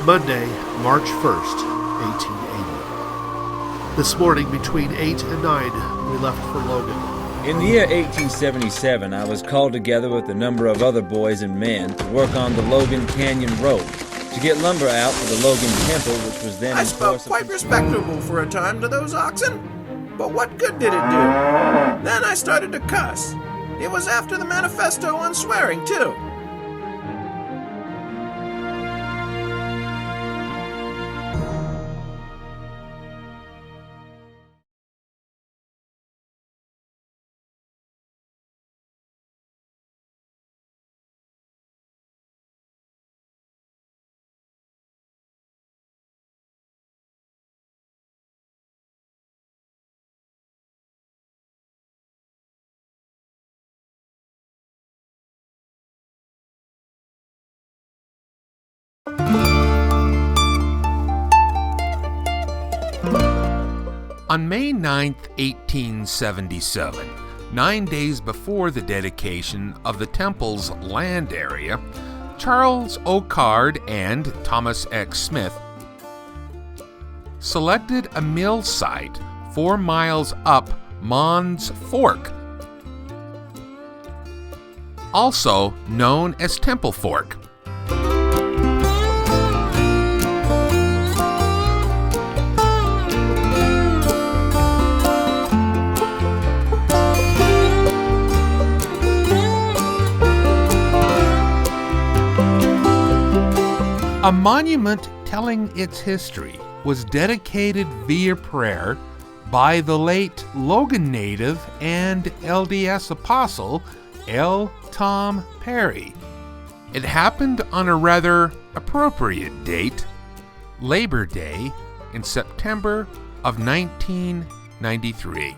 Monday, March 1st, 1880. This morning between 8 and 9, we left for Logan. In the year 1877, I was called together with a number of other boys and men to work on the Logan Canyon Road, to get lumber out for the Logan Temple, which was then I in spoke course of quite respectable for a time to those oxen, but what good did it do? Then I started to cuss. It was after the manifesto on swearing, too. On May 9, 1877, 9 days before the dedication of the temple's land area, Charles O. Card and Thomas X. Smith selected a mill site 4 miles up Mons Fork, also known as Temple Fork. A monument telling its history was dedicated via prayer by the late Logan native and LDS apostle L. Tom Perry. It happened on a rather appropriate date, Labor Day, in September of 1993.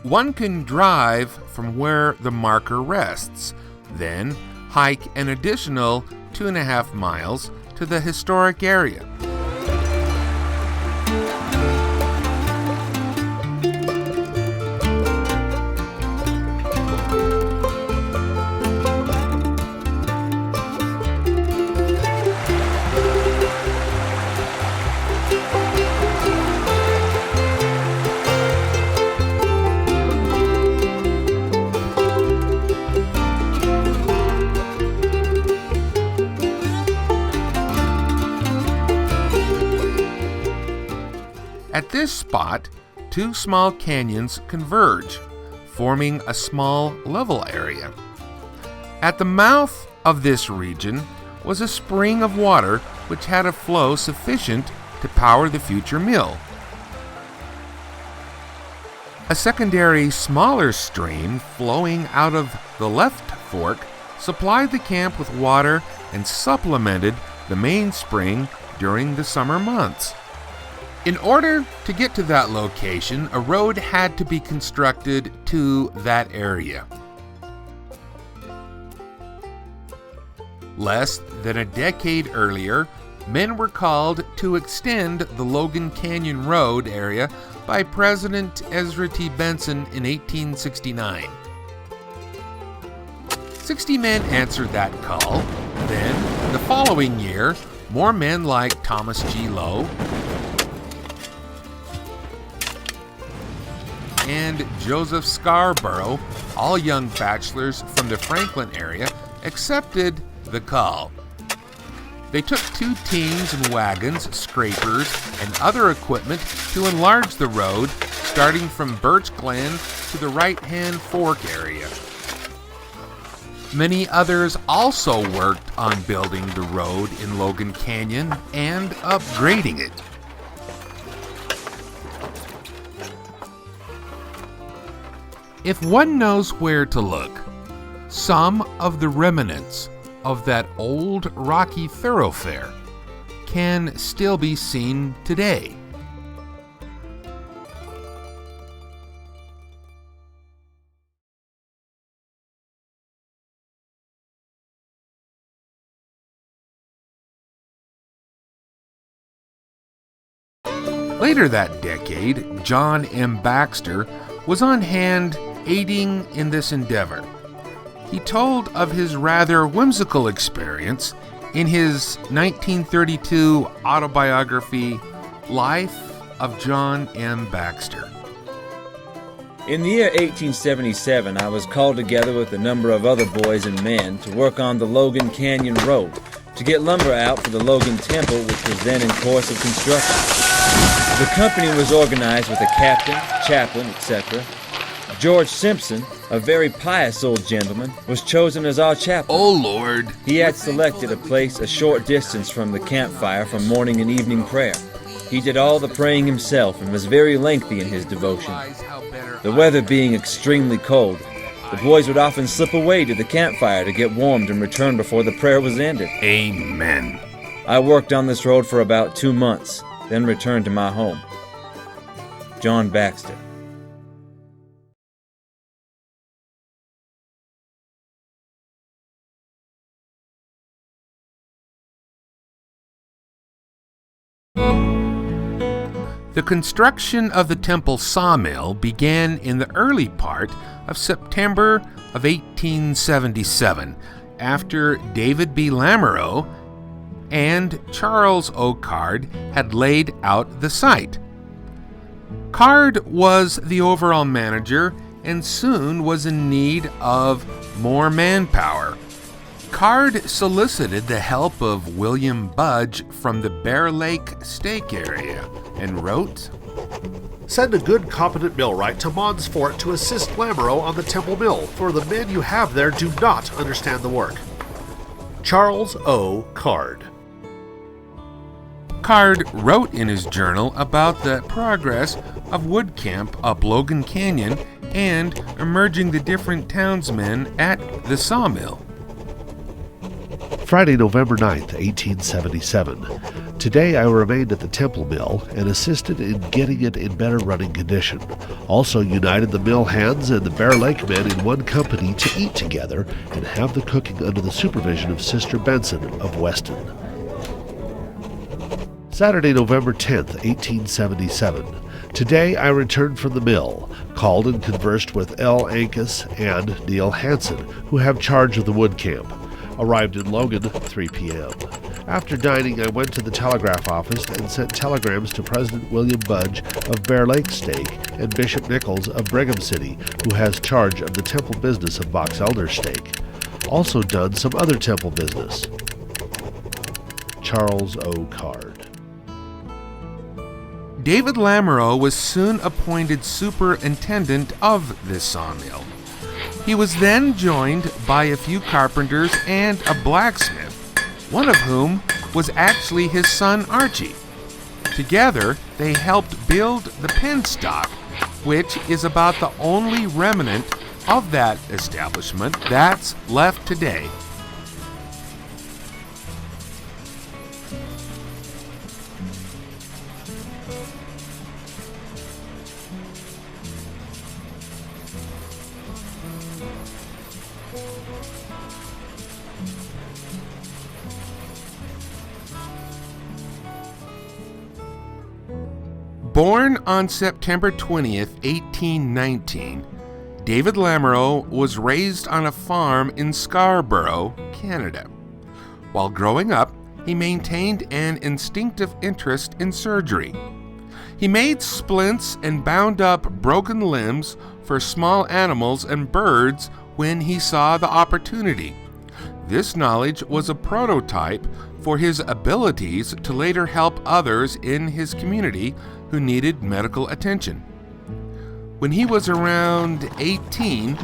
One can drive from where the marker rests, then hike an additional 2.5 miles to the historic area. At this spot, 2 small canyons converge, forming a small level area. At the mouth of this region was a spring of water which had a flow sufficient to power the future mill. A secondary, smaller stream flowing out of the left fork supplied the camp with water and supplemented the main spring during the summer months. In order to get to that location, a road had to be constructed to that area. Less than a decade earlier, men were called to extend the Logan Canyon Road area by President Ezra T. Benson in 1869. 60 men answered that call. Then, the following year, more men like Thomas G. Lowe and Joseph Scarborough, all young bachelors from the Franklin area, accepted the call. They took 2 teams and wagons, scrapers, and other equipment to enlarge the road, starting from Birch Glen to the right-hand fork area. Many others also worked on building the road in Logan Canyon and upgrading it. If one knows where to look, some of the remnants of that old rocky thoroughfare can still be seen today. Later that decade, John M. Baxter was on hand aiding in this endeavor. He told of his rather whimsical experience in his 1932 autobiography, Life of John M. Baxter. In the year 1877, I was called together with a number of other boys and men to work on the Logan Canyon Road, to get lumber out for the Logan Temple, which was then in course of construction. The company was organized with a captain, chaplain, etc. George Simpson, a very pious old gentleman, was chosen as our chaplain. Oh, Lord! He had selected a place a short distance from the campfire for morning and evening prayer. He did all the praying himself and was very lengthy in his devotion. The weather being extremely cold, the boys would often slip away to the campfire to get warmed and return before the prayer was ended. Amen. I worked on this road for about 2 months, then returned to my home. John Baxter. The construction of the temple sawmill began in the early part of September of 1877, after David B. Lamoureux and Charles O. Card had laid out the site. Card was the overall manager and soon was in need of more manpower. Card solicited the help of William Budge from the Bear Lake Stake area and wrote, Send a good, competent millwright to Mons Fork to assist Lamoureux on the Temple Mill, for the men you have there do not understand the work. Charles O. Card. Card wrote in his journal about the progress of wood camp up Logan Canyon and emerging the different townsmen at the sawmill. Friday, November 9th, 1877. Today I remained at the Temple Mill and assisted in getting it in better running condition. Also united the mill hands and the Bear Lake men in one company to eat together and have the cooking under the supervision of Sister Benson of Weston. Saturday, November 10th, 1877. Today I returned from the mill, called and conversed with L. Ankus and Neil Hansen, who have charge of the wood camp. Arrived in Logan 3 p.m. After dining, I went to the telegraph office and sent telegrams to President William Budge of Bear Lake Stake and Bishop Nichols of Brigham City, who has charge of the temple business of Box Elder Stake. Also done some other temple business. Charles O. Card. David Lamoureux was soon appointed superintendent of this sawmill. He was then joined by a few carpenters and a blacksmith, one of whom was actually his son Archie. Together, they helped build the penstock, which is about the only remnant of that establishment that's left today. Born on September 20th, 1819, David Lamoureux was raised on a farm in Scarborough, Canada. While growing up, he maintained an instinctive interest in surgery. He made splints and bound up broken limbs for small animals and birds when he saw the opportunity. This knowledge was a prototype for his abilities to later help others in his community who needed medical attention. When he was around 18,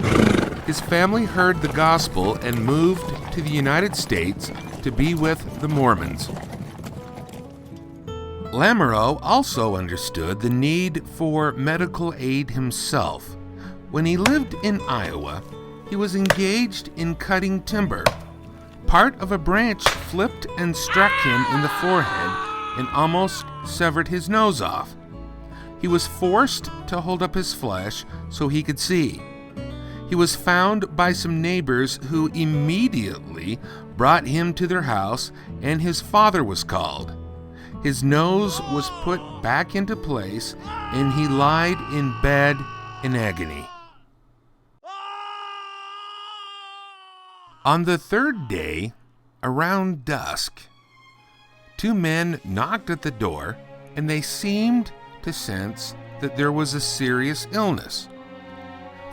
his family heard the gospel and moved to the United States to be with the Mormons. Lamoureux also understood the need for medical aid himself. When he lived in Iowa, he was engaged in cutting timber. Part of a branch flipped and struck him in the forehead and almost severed his nose off. He was forced to hold up his flesh so he could see. He was found by some neighbors who immediately brought him to their house, and his father was called. His nose was put back into place, and he lied in bed in agony. On the third day, around dusk, two men knocked at the door, and they seemed to sense that there was a serious illness.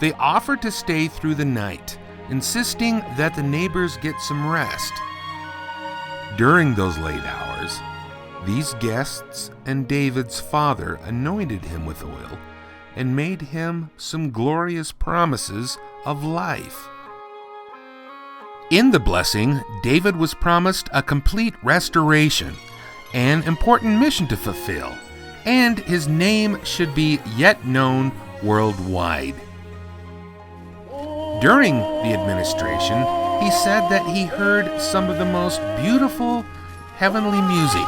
They offered to stay through the night, insisting that the neighbors get some rest. During those late hours, these guests and David's father anointed him with oil and made him some glorious promises of life. In the blessing, David was promised a complete restoration, an important mission to fulfill, and his name should be yet known worldwide. During the administration, he said that he heard some of the most beautiful heavenly music.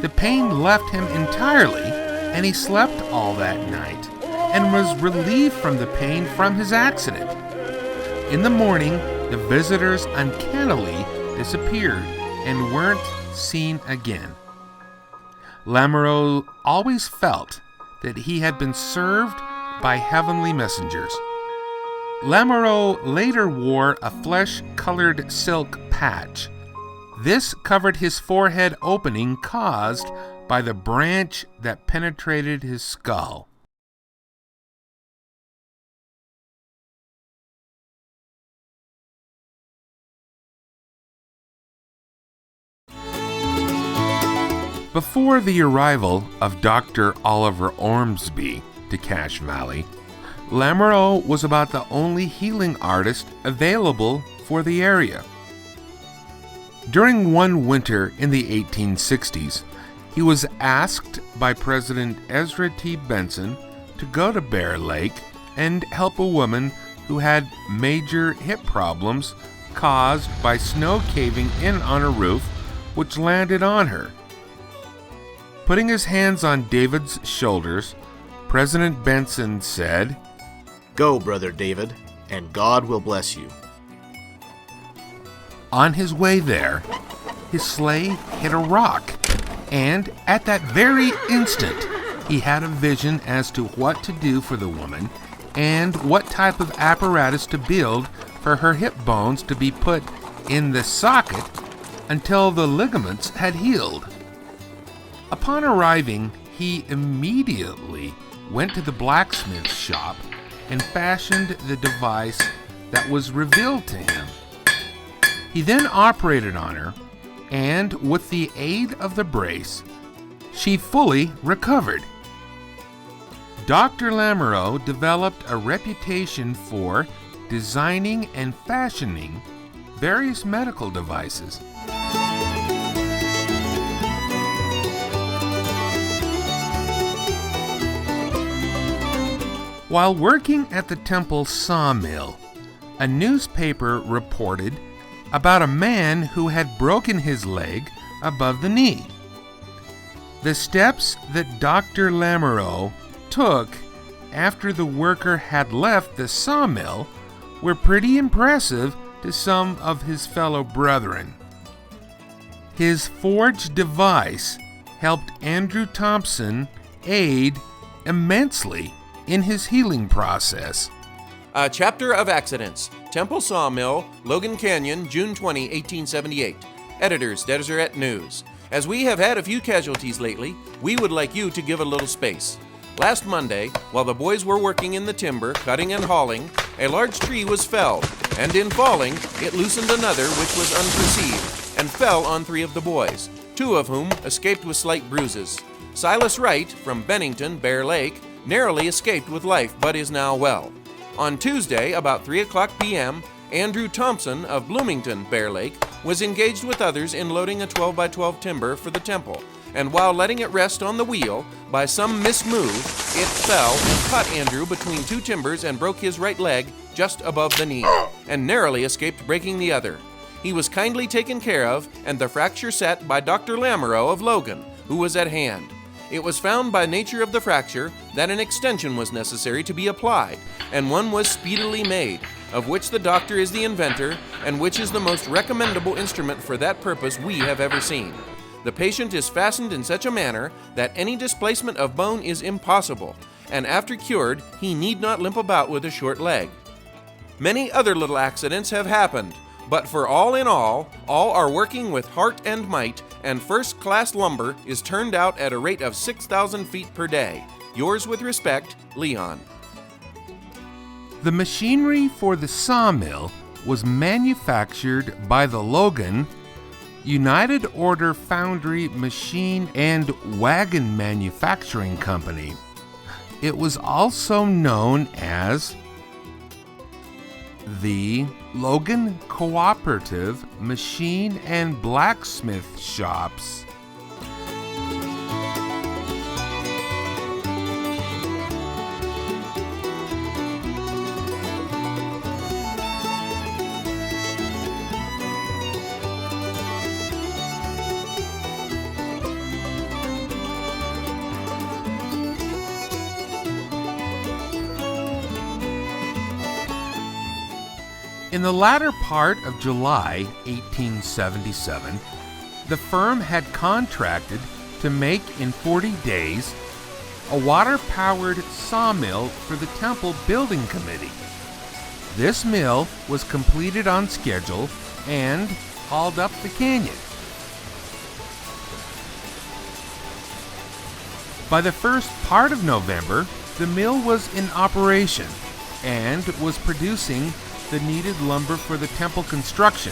The pain left him entirely, and he slept all that night and was relieved from the pain from his accident. In the morning, the visitors uncannily disappeared and weren't seen again. Lamoureux always felt that he had been served by heavenly messengers. Lamoureux later wore a flesh-colored silk patch. This covered his forehead opening caused by the branch that penetrated his skull. Before the arrival of Dr. Oliver Ormsby to Cache Valley, Lamoureux was about the only healing artist available for the area. During one winter in the 1860s, he was asked by President Ezra T. Benson to go to Bear Lake and help a woman who had major hip problems caused by snow caving in on a roof, which landed on her. Putting his hands on David's shoulders, President Benson said, "Go, Brother David, and God will bless you." On his way there, his sleigh hit a rock, and at that very instant, he had a vision as to what to do for the woman and what type of apparatus to build for her hip bones to be put in the socket until the ligaments had healed. Upon arriving, he immediately went to the blacksmith shop and fashioned the device that was revealed to him. He then operated on her, and with the aid of the brace, she fully recovered. Dr. Lamoureux developed a reputation for designing and fashioning various medical devices. While working at the Temple Sawmill, a newspaper reported about a man who had broken his leg above the knee. The steps that Dr. Lamoureux took after the worker had left the sawmill were pretty impressive to some of his fellow brethren. His forged device helped Andrew Thompson aid immensely in his healing process. A Chapter of Accidents. Temple Sawmill, Logan Canyon, June 20, 1878. Editors, Deseret News. As we have had a few casualties lately, we would like you to give a little space. Last Monday, while the boys were working in the timber, cutting and hauling, a large tree was felled, and in falling, it loosened another which was unperceived, and and fell on 3 of the boys, 2 of whom escaped with slight bruises. Silas Wright from Bennington, Bear Lake, narrowly escaped with life but is now well. On Tuesday, about 3 o'clock p.m., Andrew Thompson of Bloomington, Bear Lake, was engaged with others in loading a 12 by 12 timber for the temple, and while letting it rest on the wheel, by some mismove, it fell and caught Andrew between 2 timbers and broke his right leg just above the knee, and narrowly escaped breaking the other. He was kindly taken care of, and the fracture set by Dr. Lamoureux of Logan, who was at hand. It was found by nature of the fracture that an extension was necessary to be applied, and one was speedily made, of which the doctor is the inventor, and which is the most recommendable instrument for that purpose we have ever seen. The patient is fastened in such a manner that any displacement of bone is impossible, and after cured, he need not limp about with a short leg. Many other little accidents have happened, but for all in all are working with heart and might, and first-class lumber is turned out at a rate of 6,000 feet per day. Yours with respect, Leon. The machinery for the sawmill was manufactured by the Logan United Order Foundry Machine and Wagon Manufacturing Company. It was also known as the Logan Cooperative Machine and Blacksmith Shops. In the latter part of July 1877, the firm had contracted to make in 40 days a water-powered sawmill for the Temple Building Committee. This mill was completed on schedule and hauled up the canyon. By the first part of November, the mill was in operation and was producing the needed lumber for the temple construction.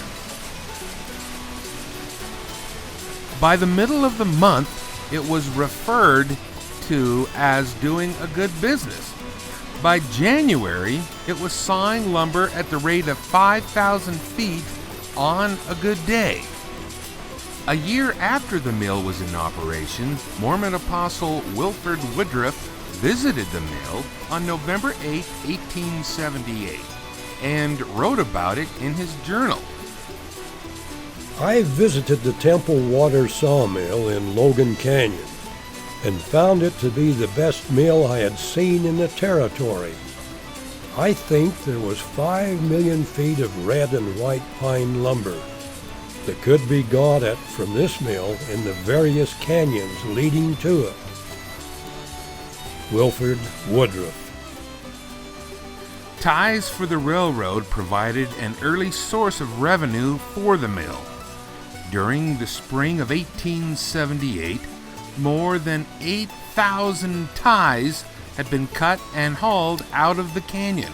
By the middle of the month, it was referred to as doing a good business. By January, it was sawing lumber at the rate of 5,000 feet on a good day. A year after the mill was in operation, Mormon apostle Wilford Woodruff visited the mill on November 8, 1878. And wrote about it in his journal. I visited the Temple Water Sawmill in Logan Canyon and found it to be the best mill I had seen in the territory. I think there was 5 million feet of red and white pine lumber that could be got at from this mill in the various canyons leading to it. Wilford Woodruff. Ties for the railroad provided an early source of revenue for the mill. During the spring of 1878, more than 8,000 ties had been cut and hauled out of the canyon.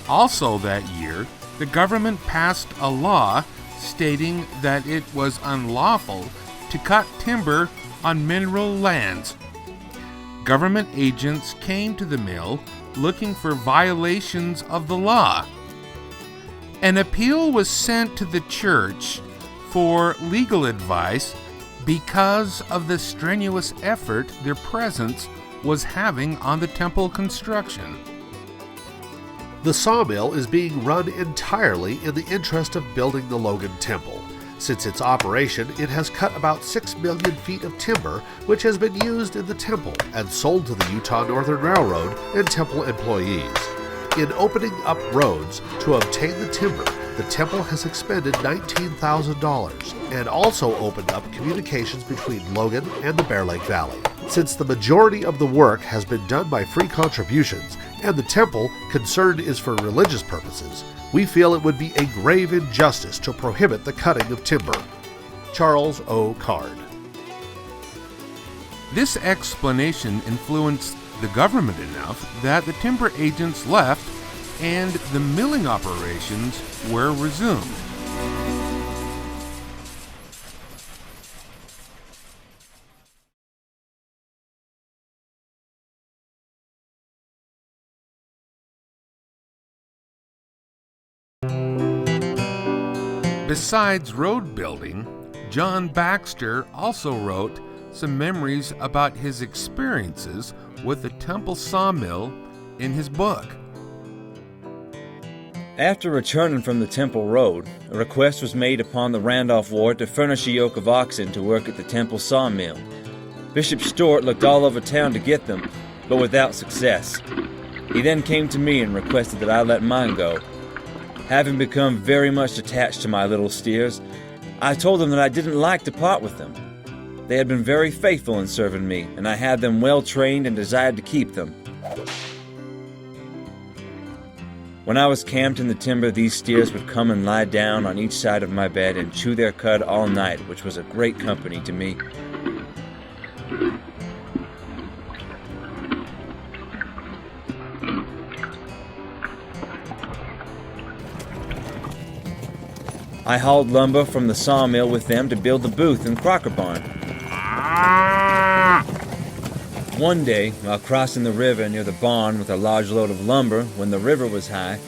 Also that year, the government passed a law stating that it was unlawful to cut timber on mineral lands. Government agents came to the mill looking for violations of the law. An appeal was sent to the church for legal advice because of the strenuous effort their presence was having on the temple construction. The sawmill is being run entirely in the interest of building the Logan Temple. Since its operation, it has cut about 6 million feet of timber, which has been used in the temple and sold to the Utah Northern Railroad and temple employees. In opening up roads to obtain the timber, the temple has expended $19,000 and also opened up communications between Logan and the Bear Lake Valley. Since the majority of the work has been done by free contributions and the temple concerned is for religious purposes, we feel it would be a grave injustice to prohibit the cutting of timber. Charles O. Card. This explanation influenced the government enough that the timber agents left and the milling operations were resumed. Besides road building, John Baxter also wrote some memories about his experiences with the Temple Sawmill in his book. After returning from the Temple Road, a request was made upon the Randolph Ward to furnish a yoke of oxen to work at the Temple Sawmill. Bishop Stewart looked all over town to get them, but without success. He then came to me and requested that I let mine go. Having become very much attached to my little steers, I told them that I didn't like to part with them. They had been very faithful in serving me, and I had them well trained and desired to keep them. When I was camped in the timber, these steers would come and lie down on each side of my bed and chew their cud all night, which was a great company to me. I hauled lumber from the sawmill with them to build the booth and crocker barn. One day, while crossing the river near the barn with a large load of lumber when the river was high,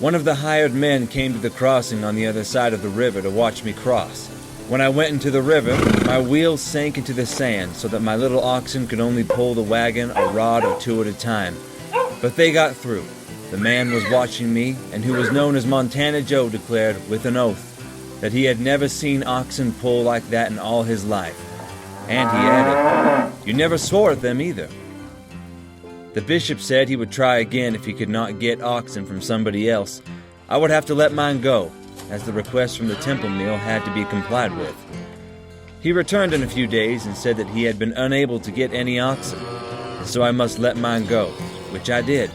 one of the hired men came to the crossing on the other side of the river to watch me cross. When I went into the river, my wheels sank into the sand so that my little oxen could only pull the wagon a rod or two at a time. But they got through. The man was watching me, and who was known as Montana Joe declared, with an oath, that he had never seen oxen pull like that in all his life. And he added, "You never swore at them either." The bishop said he would try again if he could not get oxen from somebody else. I would have to let mine go, as the request from the temple mill had to be complied with. He returned in a few days and said that he had been unable to get any oxen, and so I must let mine go, which I did.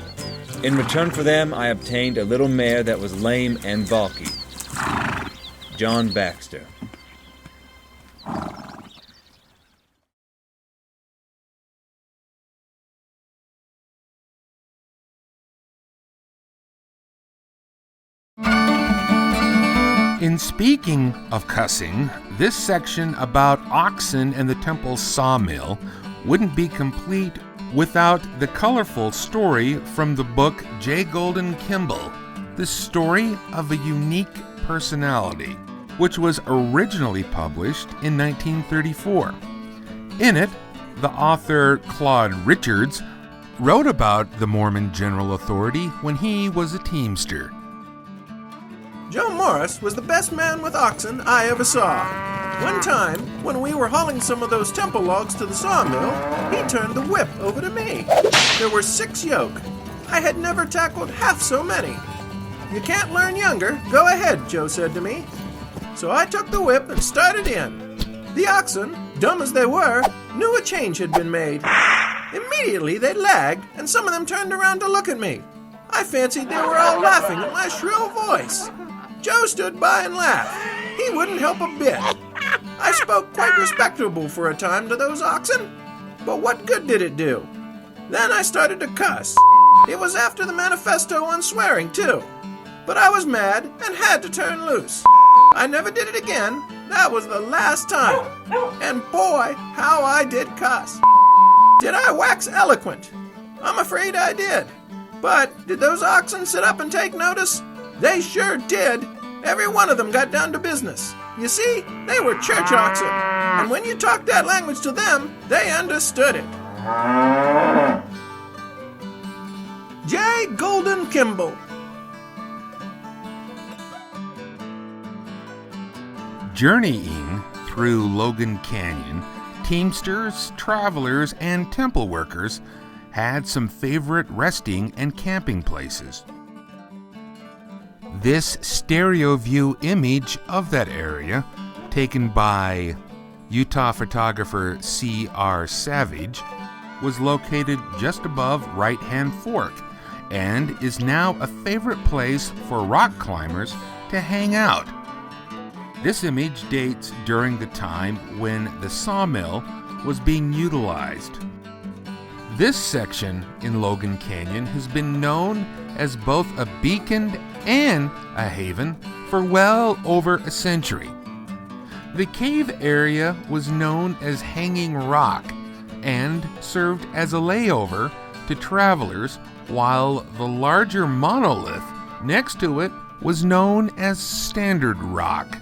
In return for them, I obtained a little mare that was lame and balky. John Baxter. In speaking of cussing, this section about oxen and the temple sawmill wouldn't be complete without the colorful story from the book J. Golden Kimball, the story of a unique personality, which was originally published in 1934. In it, the author Claude Richards wrote about the Mormon General Authority when he was a teamster. Joe Morris was the best man with oxen I ever saw. One time, when we were hauling some of those temple logs to the sawmill, he turned the whip over to me. There were 6 yoke. I had never tackled half so many. "You can't learn younger. Go ahead," Joe said to me. So I took the whip and started in. The oxen, dumb as they were, knew a change had been made. Immediately they lagged, and some of them turned around to look at me. I fancied they were all laughing at my shrill voice. Joe stood by and laughed. He wouldn't help a bit. I spoke quite respectable for a time to those oxen, but what good did it do? Then I started to cuss. It was after the manifesto on swearing, too. But I was mad and had to turn loose. I never did it again. That was the last time. And boy, how I did cuss. Did I wax eloquent? I'm afraid I did. But did those oxen sit up and take notice? They sure did. Every one of them got down to business. You see, they were church oxen, and when you talked that language to them, they understood it. J. Golden Kimball. Journeying through Logan Canyon, teamsters, travelers, and temple workers had some favorite resting and camping places. This stereo view image of that area, taken by Utah photographer C.R. Savage, was located just above Right-Hand Fork and is now a favorite place for rock climbers to hang out. This image dates during the time when the sawmill was being utilized. This section in Logan Canyon has been known as both a beacon and a haven for well over a century. The cave area was known as Hanging Rock and served as a layover to travelers, while the larger monolith next to it was known as Standard Rock.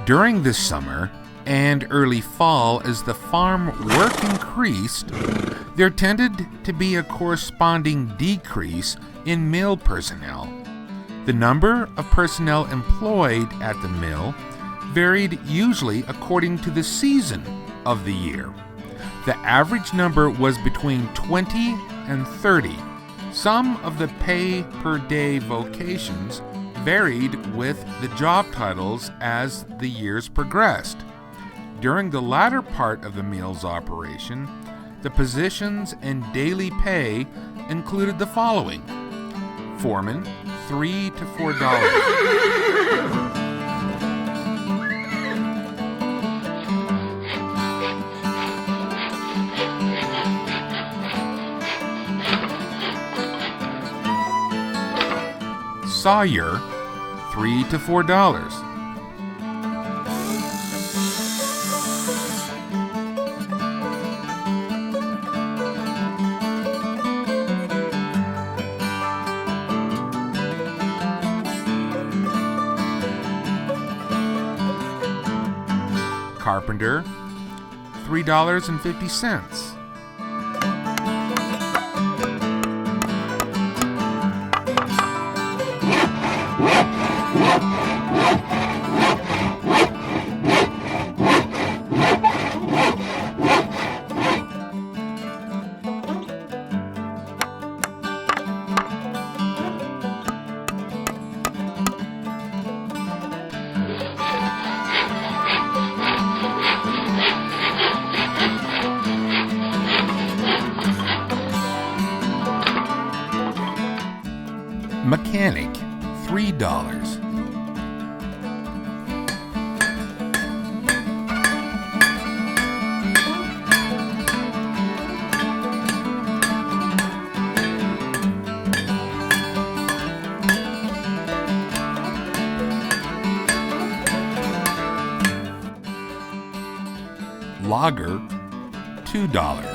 During the summer and early fall, as the farm work increased, there tended to be a corresponding decrease in mill personnel. The number of personnel employed at the mill varied usually according to the season of the year. The average number was between 20 and 30. Some of the pay-per-day vocations varied with the job titles as the years progressed. During the latter part of the mill's operation, the positions and daily pay included the following: foreman, $3 to $4. Sawyer, $3 to $4. Carpenter, $3.50. Mechanic, $3. Logger, $2.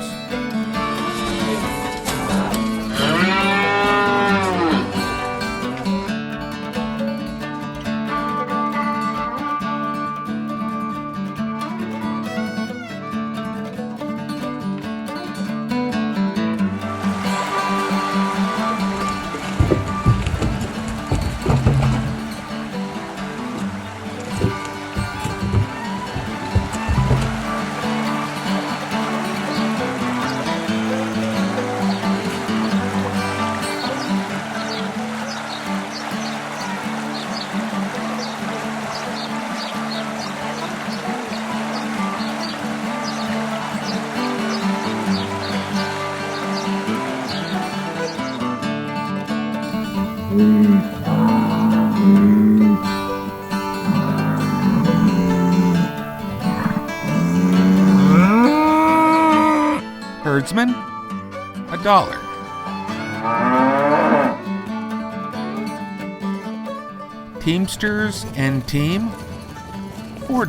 Woodsman, $1. Teamsters and Team, $4.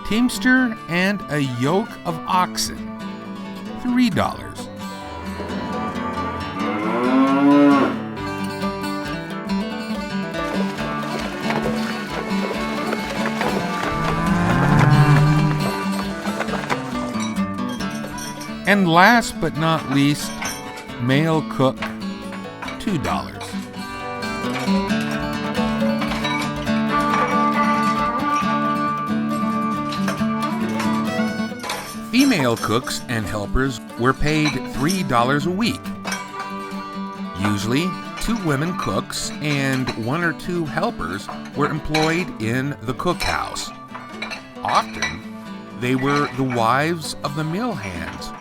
Teamster and a yoke of oxen, $3. And last but not least, male cook, $2. Female cooks and helpers were paid $3 a week. Usually, 2 women cooks and 1 or 2 helpers were employed in the cookhouse. Often, they were the wives of the mill hands.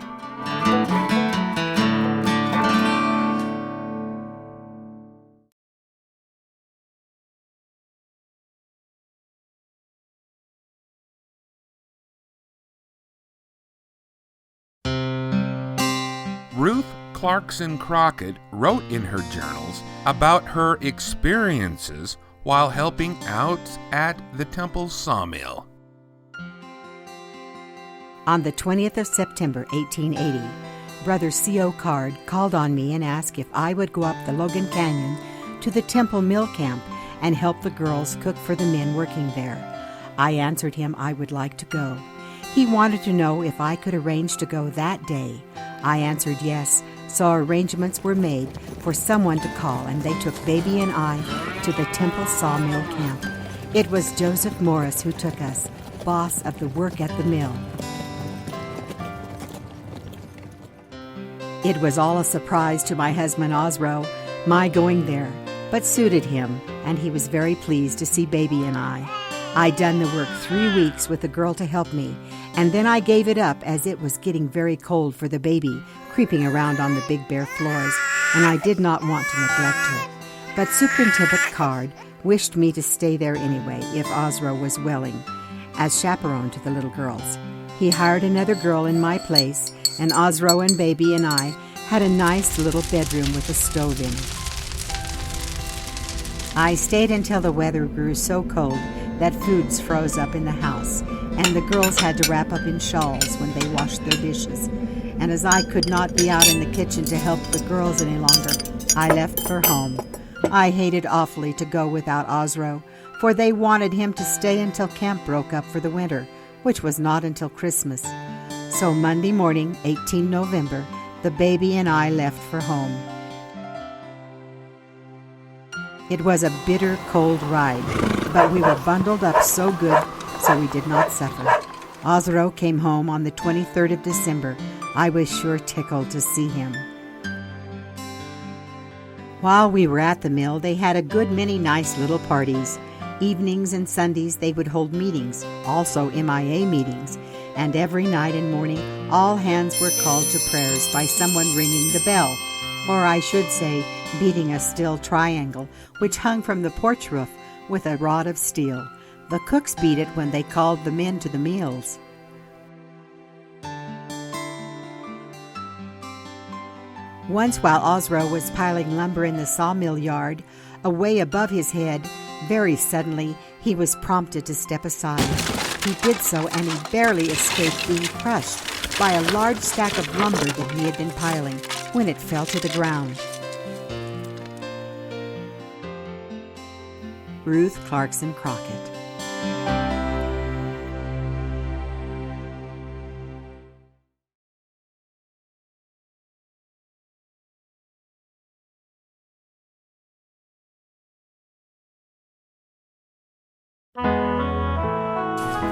Ruth Clarkson Crockett wrote in her journals about her experiences while helping out at the Temple Sawmill. On the 20th of September, 1880, Brother C.O. Card called on me and asked if I would go up the Logan Canyon to the Temple Mill Camp and help the girls cook for the men working there. I answered him I would like to go. He wanted to know if I could arrange to go that day. I answered yes, so arrangements were made for someone to call, and they took Baby and I to the Temple Sawmill Camp. It was Joseph Morris who took us, boss of the work at the mill. It was all a surprise to my husband Osro, my going there, but suited him, and he was very pleased to see Baby and I. I'd done the work 3 weeks with the girl to help me, and then I gave it up as it was getting very cold for the baby, creeping around on the big bare floors, and I did not want to neglect her. But Superintendent Card wished me to stay there anyway if Osro was willing, as chaperone to the little girls. He hired another girl in my place, and Osro and Baby and I had a nice little bedroom with a stove in it. I stayed until the weather grew so cold that foods froze up in the house, and the girls had to wrap up in shawls when they washed their dishes. And as I could not be out in the kitchen to help the girls any longer, I left for home. I hated awfully to go without Osro, for they wanted him to stay until camp broke up for the winter, which was not until Christmas. So Monday morning, 18 November, the baby and I left for home. It was a bitter, cold ride, but we were bundled up so good, so we did not suffer. Osro came home on the 23rd of December. I was sure tickled to see him. While we were at the mill, they had a good many nice little parties. Evenings and Sundays they would hold meetings, also MIA meetings, and every night and morning all hands were called to prayers by someone ringing the bell, or I should say, beating a steel triangle, which hung from the porch roof with a rod of steel. The cooks beat it when they called the men to the meals. Once while Osro was piling lumber in the sawmill yard, away above his head, very suddenly he was prompted to step aside. He did so, and he barely escaped being crushed by a large stack of lumber that he had been piling when it fell to the ground. Ruth Clarkson Crockett.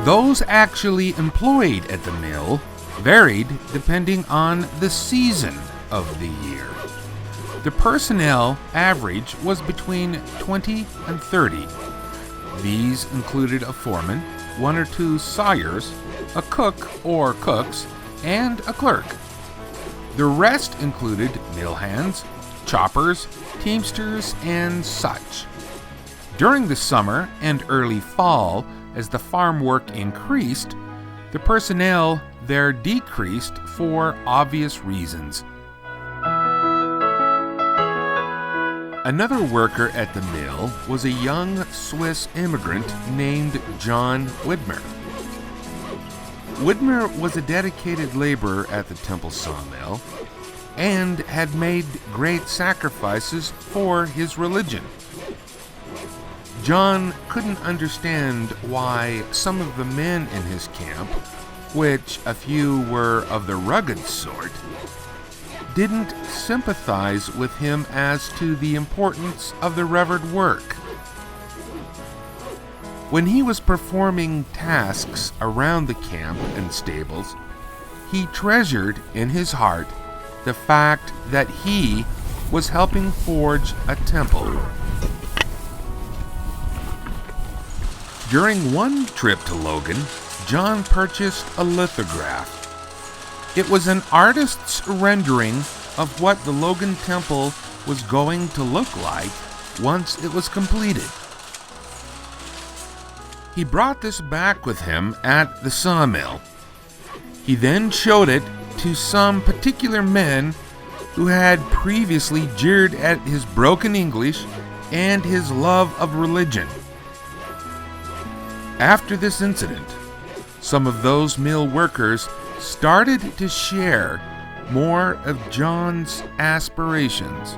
Those actually employed at the mill varied depending on the season of the year. The personnel average was between 20 and 30. These included a foreman, 1 or 2 sawyers, a cook or cooks, and a clerk. The rest included mill hands, choppers, teamsters, and such. During the summer and early fall, as the farm work increased, the personnel there decreased for obvious reasons. Another worker at the mill was a young Swiss immigrant named John Widmer. Widmer was a dedicated laborer at the Temple Sawmill and had made great sacrifices for his religion. John couldn't understand why some of the men in his camp, which a few were of the rugged sort, didn't sympathize with him as to the importance of the revered work. When he was performing tasks around the camp and stables, he treasured in his heart the fact that he was helping forge a temple. During one trip to Logan, John purchased a lithograph. It was an artist's rendering of what the Logan Temple was going to look like once it was completed. He brought this back with him at the sawmill. He then showed it to some particular men who had previously jeered at his broken English and his love of religion. After this incident, some of those mill workers started to share more of John's aspirations.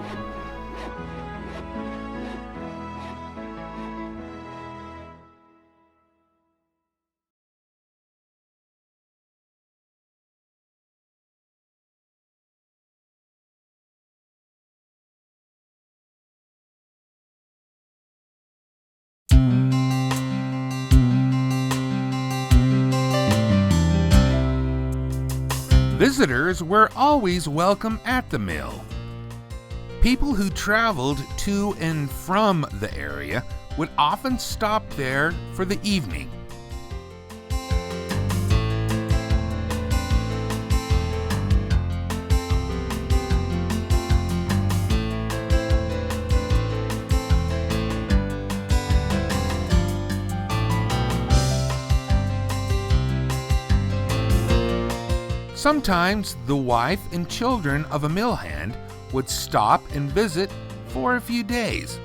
Visitors were always welcome at the mill. People who traveled to and from the area would often stop there for the evening. Sometimes the wife and children of a mill hand would stop and visit for a few days.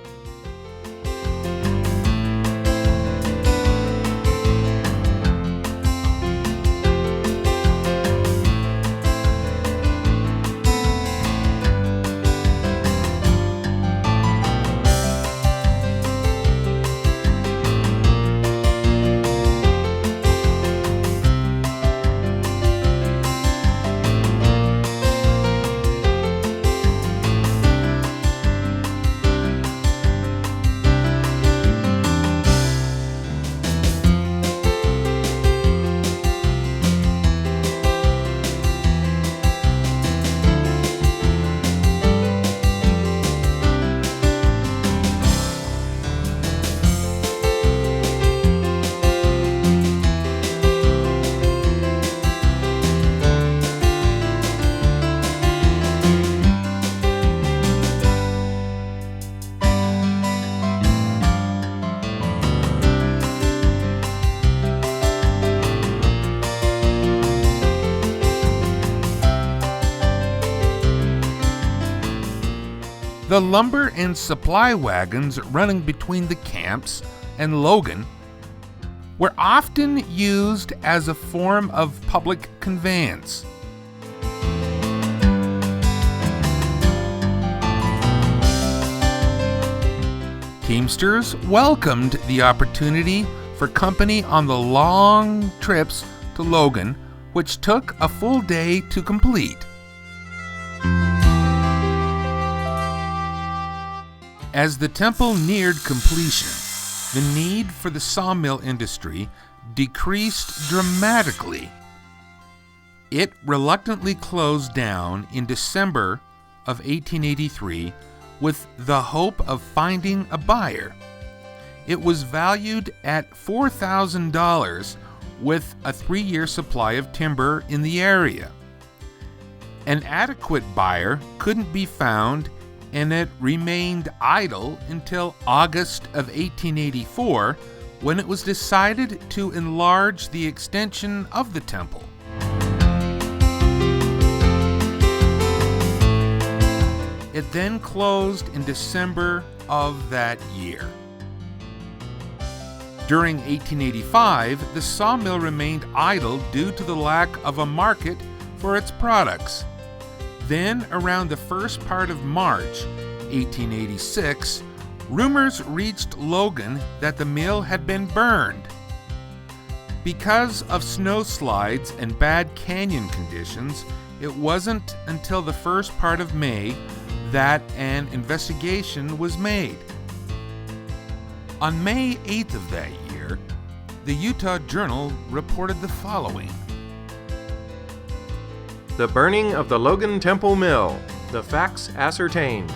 The lumber and supply wagons running between the camps and Logan were often used as a form of public conveyance. Teamsters welcomed the opportunity for company on the long trips to Logan, which took a full day to complete. As the temple neared completion, the need for the sawmill industry decreased dramatically. It reluctantly closed down in December of 1883 with the hope of finding a buyer. It was valued at $4,000 with a 3-year supply of timber in the area. An adequate buyer couldn't be found, and it remained idle until August of 1884, when it was decided to enlarge the extension of the temple. It then closed in December of that year. During 1885, the sawmill remained idle due to the lack of a market for its products. Then, around the first part of March 1886, rumors reached Logan that the mill had been burned. Because of snowslides and bad canyon conditions, it wasn't until the first part of May that an investigation was made. On May 8th of that year, the Utah Journal reported the following. The burning of the Logan Temple Mill. The facts ascertained.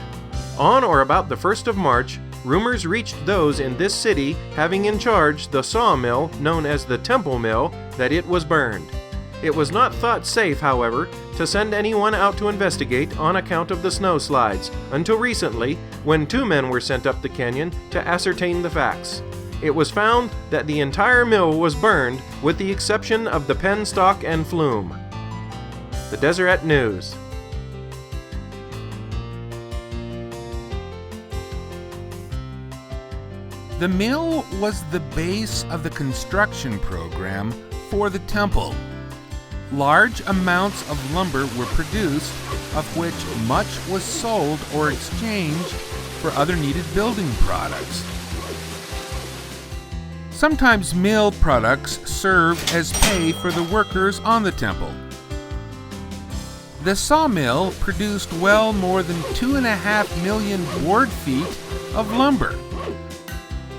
On or about the 1st of March, rumors reached those in this city having in charge the sawmill known as the Temple Mill that it was burned. It was not thought safe, however, to send anyone out to investigate on account of the snowslides, until recently, when 2 men were sent up the canyon to ascertain the facts. It was found that the entire mill was burned with the exception of the penstock and flume. The Deseret News. The mill was the base of the construction program for the temple. Large amounts of lumber were produced, of which much was sold or exchanged for other needed building products. Sometimes mill products served as pay for the workers on the temple. The sawmill produced well more than 2.5 million board feet of lumber,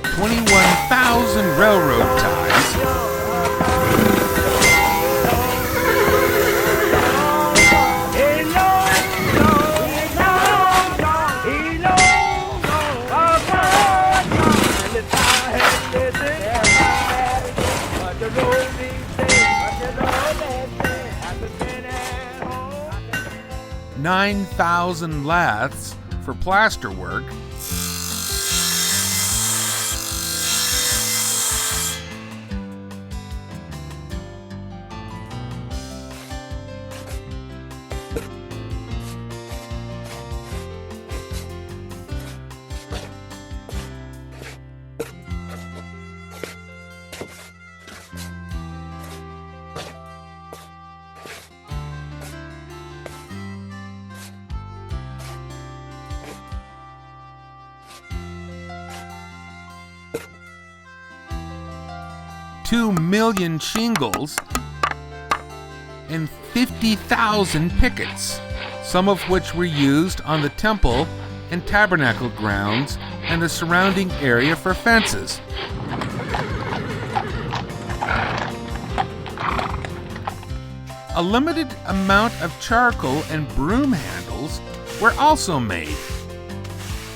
21,000 railroad ties, $9,000 laths for plaster work, $2 million shingles, and 50,000 pickets, some of which were used on the temple and tabernacle grounds and the surrounding area for fences. A limited amount of charcoal and broom handles were also made.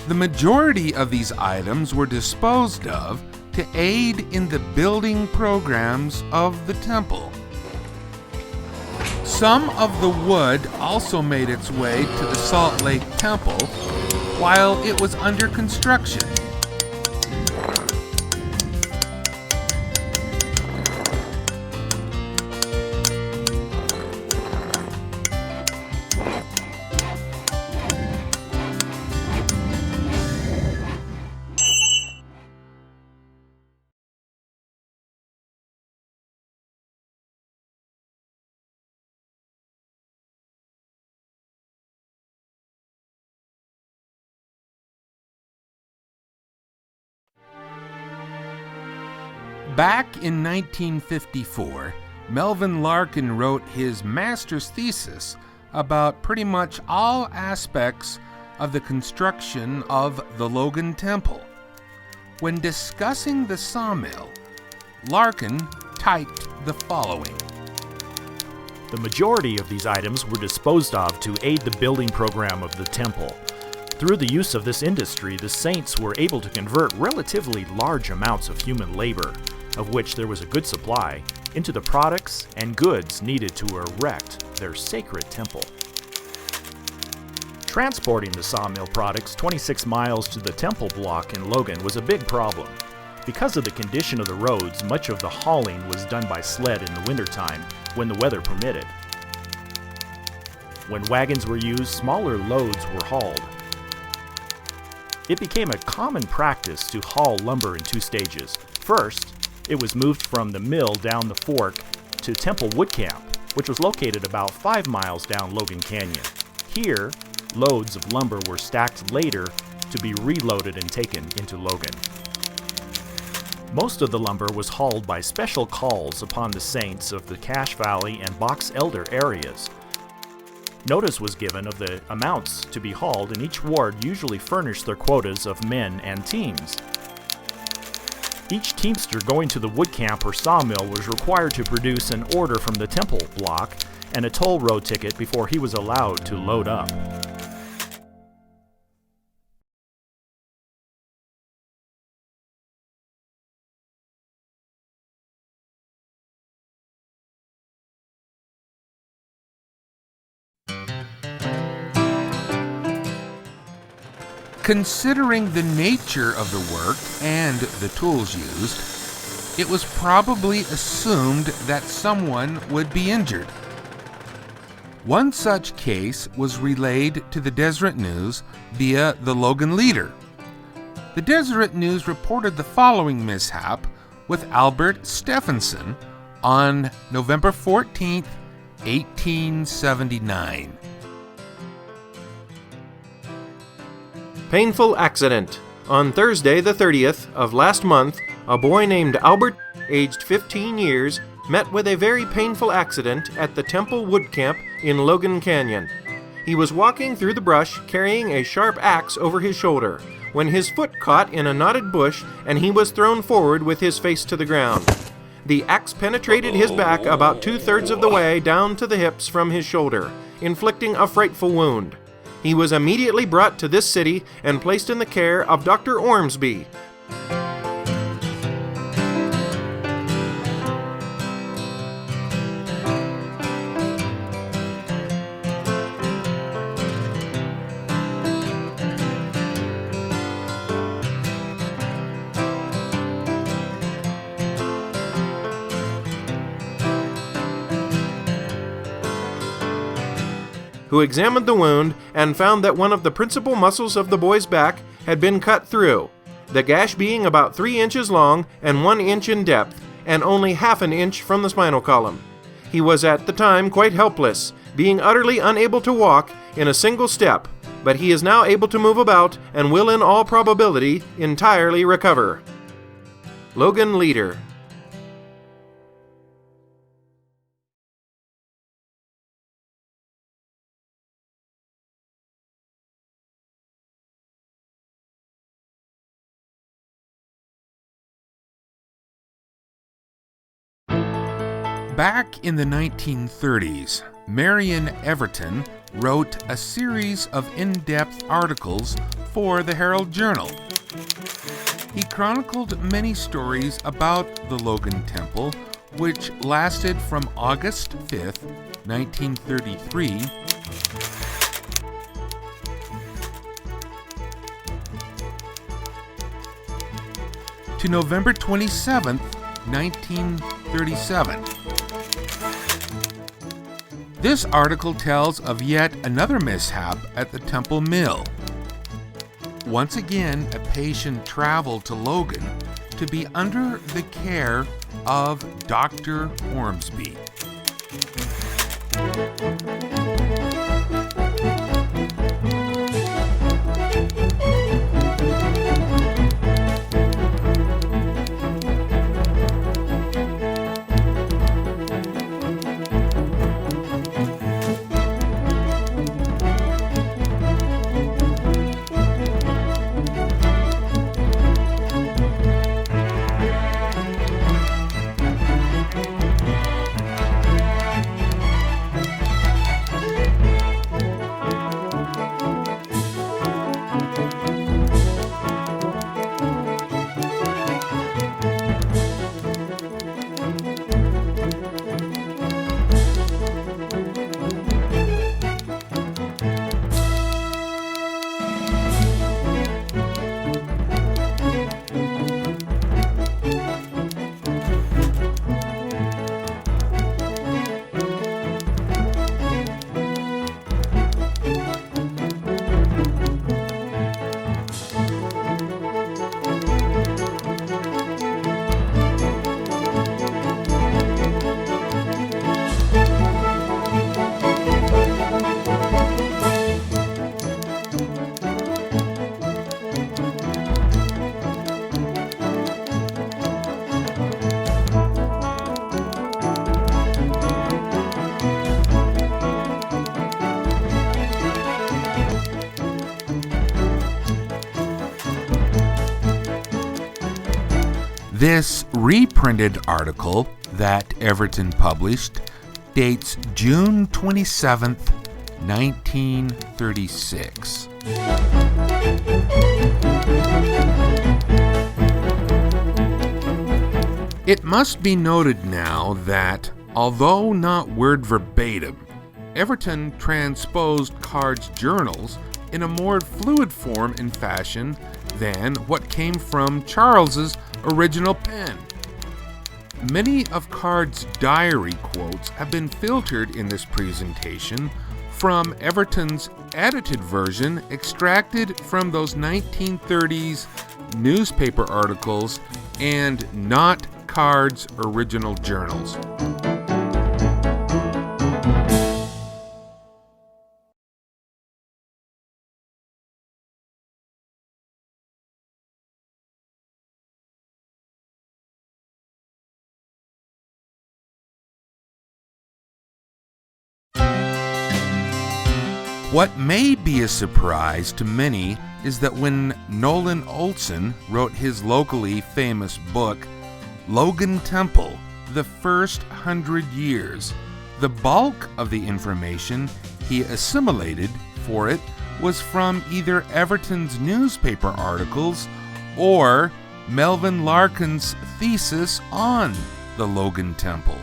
The majority of these items were disposed of to aid in the building programs of the temple. Some of the wood also made its way to the Salt Lake Temple while it was under construction. Back in 1954, Melvin Larkin wrote his master's thesis about pretty much all aspects of the construction of the Logan Temple. When discussing the sawmill, Larkin typed the following. The majority of these items were disposed of to aid the building program of the temple. Through the use of this industry, the saints were able to convert relatively large amounts of human labor, of which there was a good supply, into the products and goods needed to erect their sacred temple. Transporting the sawmill products 26 miles to the temple block in Logan was a big problem. Because of the condition of the roads, much of the hauling was done by sled in the wintertime when the weather permitted. When wagons were used, smaller loads were hauled. It became a common practice to haul lumber in two stages. First, it was moved from the mill down the fork to Temple Wood Camp, which was located about 5 miles down Logan Canyon. Here, loads of lumber were stacked later to be reloaded and taken into Logan. Most of the lumber was hauled by special calls upon the saints of the Cache Valley and Box Elder areas. Notice was given of the amounts to be hauled, and each ward usually furnished their quotas of men and teams. Each teamster going to the wood camp or sawmill was required to produce an order from the temple block and a toll road ticket before he was allowed to load up. Considering the nature of the work and the tools used, it was probably assumed that someone would be injured. One such case was relayed to the Deseret News via the Logan Leader. The Deseret News reported the following mishap with Albert Stephenson on November 14, 1879. Painful accident. On Thursday the 30th of last month, a boy named Albert, aged 15 years, met with a very painful accident at the Temple Wood Camp in Logan Canyon. He was walking through the brush carrying a sharp axe over his shoulder when his foot caught in a knotted bush and he was thrown forward with his face to the ground. The axe penetrated his back about 2/3 of the way down to the hips from his shoulder, inflicting a frightful wound. He was immediately brought to this city and placed in the care of Dr. Ormsby. Who examined the wound and found that one of the principal muscles of the boy's back had been cut through, the gash being about 3 inches long and 1 inch in depth, and only half an inch from the spinal column. He was at the time quite helpless, being utterly unable to walk in a single step, but he is now able to move about and will in all probability entirely recover. Logan Leader. Back in the 1930s, Marion Everton wrote a series of in-depth articles for the Herald Journal. He chronicled many stories about the Logan Temple, which lasted from August 5th, 1933 to November 27th, 1937. This article tells of yet another mishap at the Temple Mill. Once again, a patient traveled to Logan to be under the care of Dr. Ormsby. This reprinted article that Everton published dates June 27th, 1936. It must be noted now that, although not word verbatim, Everton transposed Card's journals in a more fluid form and fashion than what came from Charles's original pen. Many of Card's diary quotes have been filtered in this presentation from Everton's edited version extracted from those 1930s newspaper articles and not Card's original journals. What may be a surprise to many is that when Nolan Olsen wrote his locally famous book, Logan Temple, The First 100 Years, the bulk of the information he assimilated for it was from either Everton's newspaper articles or Melvin Larkin's thesis on the Logan Temple.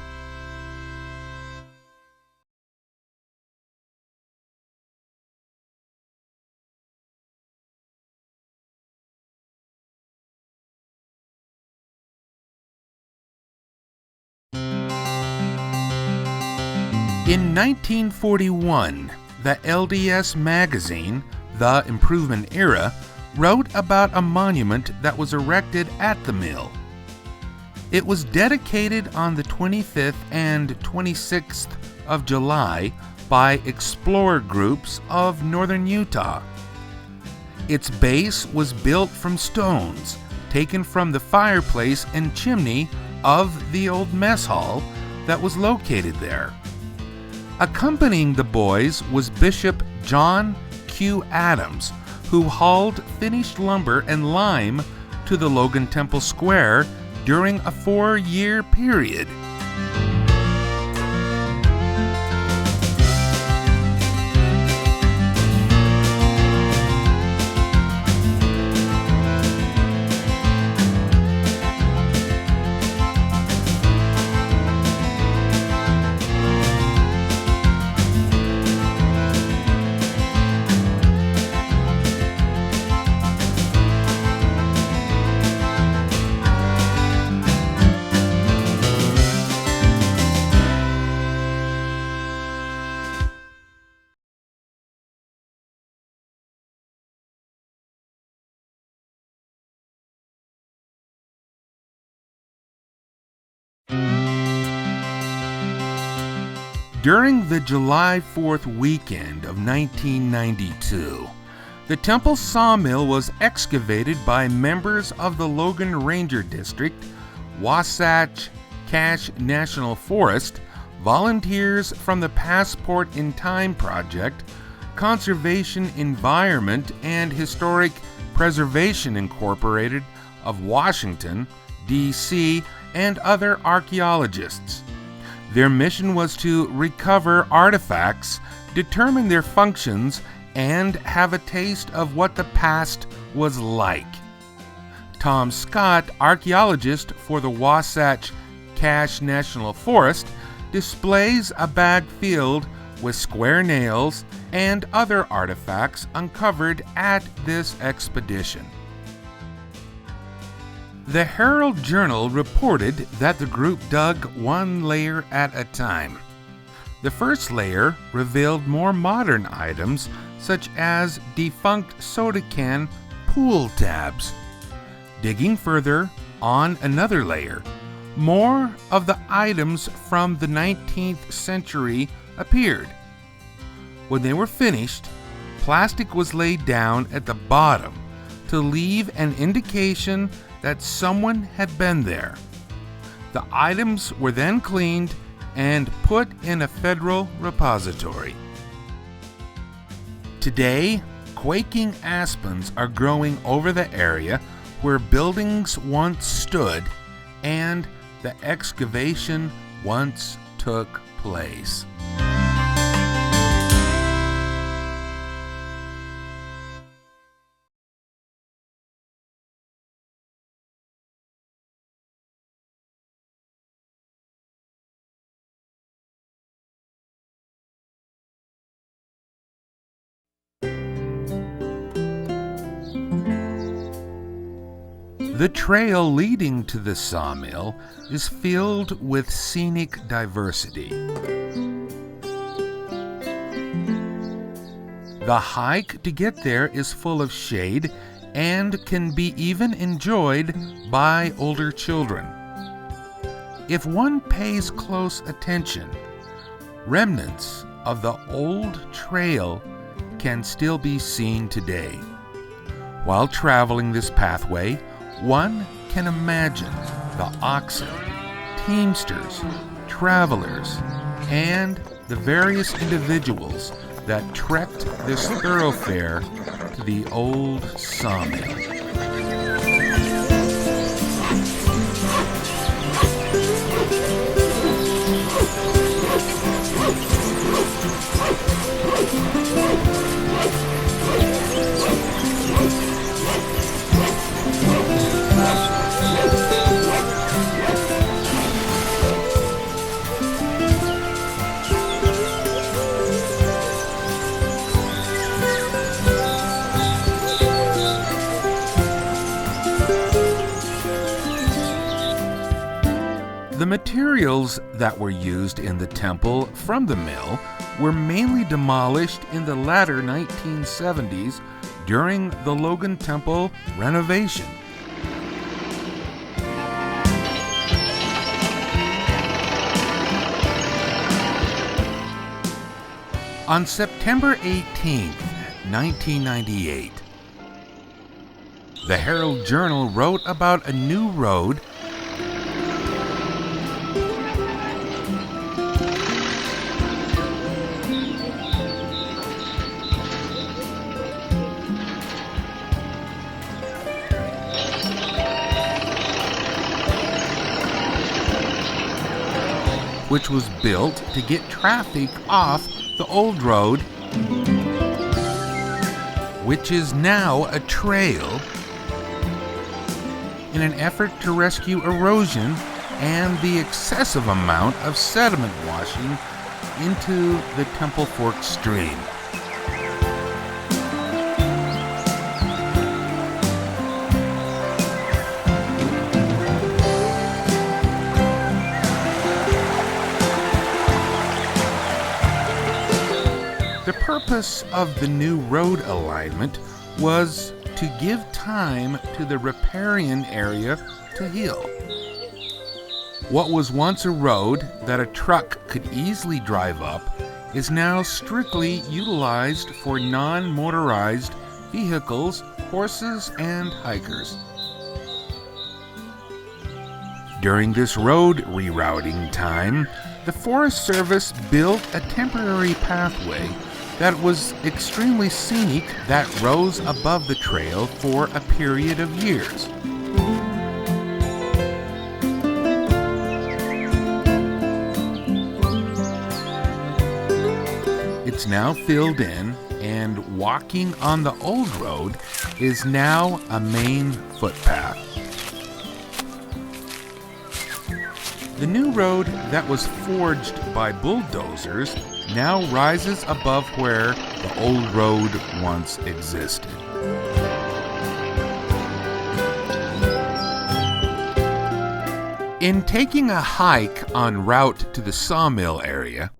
In 1941, the LDS magazine, The Improvement Era, wrote about a monument that was erected at the mill. It was dedicated on the 25th and 26th of July by explorer groups of northern Utah. Its base was built from stones taken from the fireplace and chimney of the old mess hall that was located there. Accompanying the boys was Bishop John Q. Adams, who hauled finished lumber and lime to the Logan Temple Square during a 4-year period. During the July 4th weekend of 1992, the Temple Sawmill was excavated by members of the Logan Ranger District, Wasatch Cache National Forest, volunteers from the Passport in Time Project, Conservation Environment and Historic Preservation Incorporated of Washington, D.C., and other archaeologists. Their mission was to recover artifacts, determine their functions, and have a taste of what the past was like. Tom Scott, archaeologist for the Wasatch Cache National Forest, displays a bag filled with square nails and other artifacts uncovered at this expedition. The Herald Journal reported that the group dug one layer at a time. The first layer revealed more modern items such as defunct soda can pool tabs. Digging further, on another layer, more of the items from the 19th century appeared. When they were finished, plastic was laid down at the bottom to leave an indication that someone had been there. The items were then cleaned and put in a federal repository. Today, quaking aspens are growing over the area where buildings once stood, and the excavation once took place. The trail leading to the sawmill is filled with scenic diversity. The hike to get there is full of shade and can be even enjoyed by older children. If one pays close attention, remnants of the old trail can still be seen today. While traveling this pathway, one can imagine the oxen, teamsters, travelers, and the various individuals that trekked this thoroughfare to the old sawmill. The materials that were used in the temple from the mill were mainly demolished in the latter 1970s during the Logan Temple renovation. On September 18, 1998, the Herald-Journal wrote about a new road which was built to get traffic off the old road, which is now a trail, in an effort to rescue erosion and the excessive amount of sediment washing into the Temple Fork stream. The purpose of the new road alignment was to give time to the riparian area to heal. What was once a road that a truck could easily drive up is now strictly utilized for non-motorized vehicles, horses, and hikers. During this road rerouting time, the Forest Service built a temporary pathway that was extremely scenic that rose above the trail for a period of years. It's now filled in, and walking on the old road is now a main footpath. The new road that was forged by bulldozers now rises above where the old road once existed. In taking a hike en route to the sawmill area,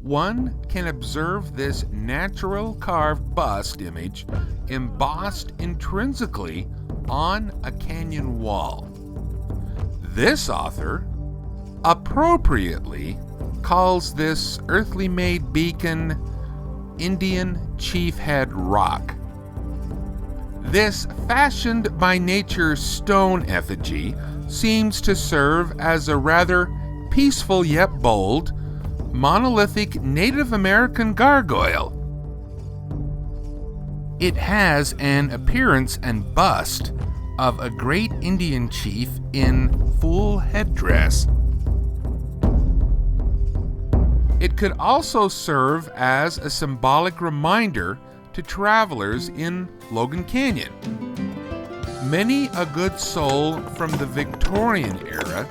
one can observe this natural carved bust image embossed intrinsically on a canyon wall. This author appropriately calls this earthly made beacon Indian Chief Head Rock. This fashioned by nature stone effigy seems to serve as a rather peaceful yet bold monolithic Native American gargoyle. It has an appearance and bust of a great Indian chief in full headdress. It could also serve as a symbolic reminder to travelers in Logan Canyon. Many a good soul from the Victorian era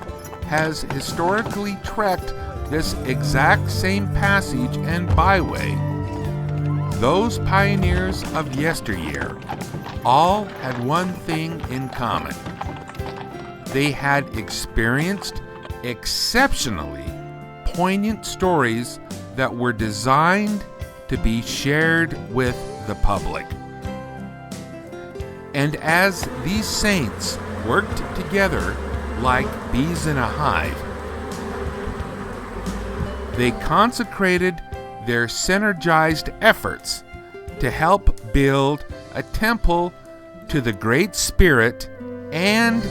has historically trekked this exact same passage and byway. Those pioneers of yesteryear all had one thing in common. They had experienced exceptionally poignant stories that were designed to be shared with the public. And as these saints worked together like bees in a hive, they consecrated their synergized efforts to help build a temple to the Great Spirit and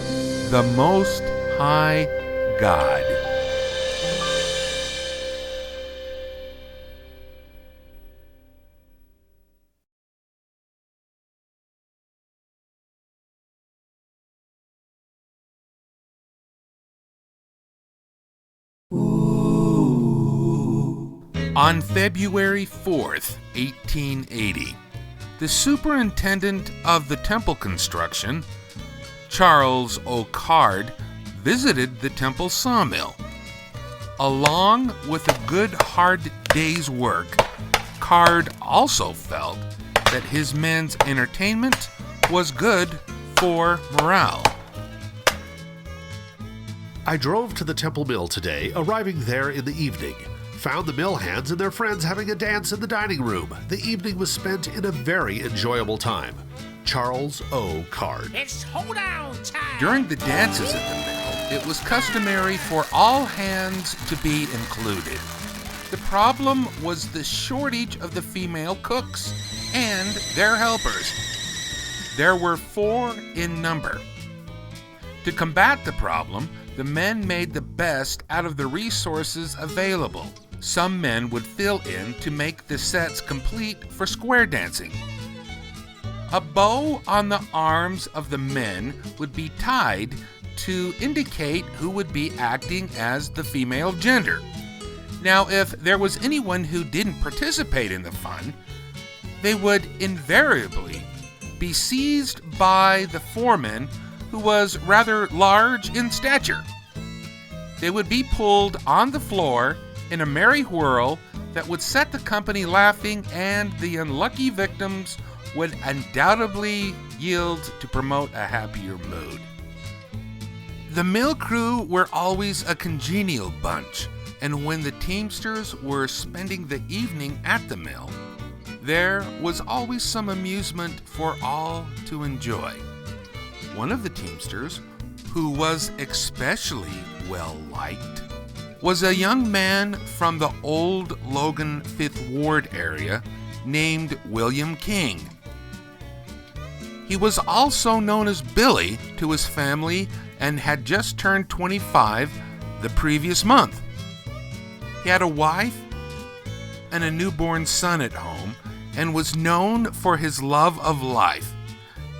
the Most High God. On February 4th, 1880, the superintendent of the temple construction, Charles O. Card, visited the temple sawmill. Along with a good hard day's work, Card also felt that his men's entertainment was good for morale. I drove to the temple mill today, arriving there in the evening. Found the mill hands and their friends having a dance in the dining room. The evening was spent in a very enjoyable time. Charles O. Card. It's hoedown time! During the dances at the mill, it was customary for all hands to be included. The problem was the shortage of the female cooks and their helpers. There were 4 in number. To combat the problem, the men made the best out of the resources available. Some men would fill in to make the sets complete for square dancing. A bow on the arms of the men would be tied to indicate who would be acting as the female gender. Now, if there was anyone who didn't participate in the fun, they would invariably be seized by the foreman, who was rather large in stature. They would be pulled on the floor in a merry whirl that would set the company laughing, and the unlucky victims would undoubtedly yield to promote a happier mood. The mill crew were always a congenial bunch, and when the teamsters were spending the evening at the mill, there was always some amusement for all to enjoy. One of the teamsters, who was especially well liked, was a young man from the old Logan 5th Ward area named William King. He was also known as Billy to his family and had just turned 25 the previous month. He had a wife and a newborn son at home and was known for his love of life.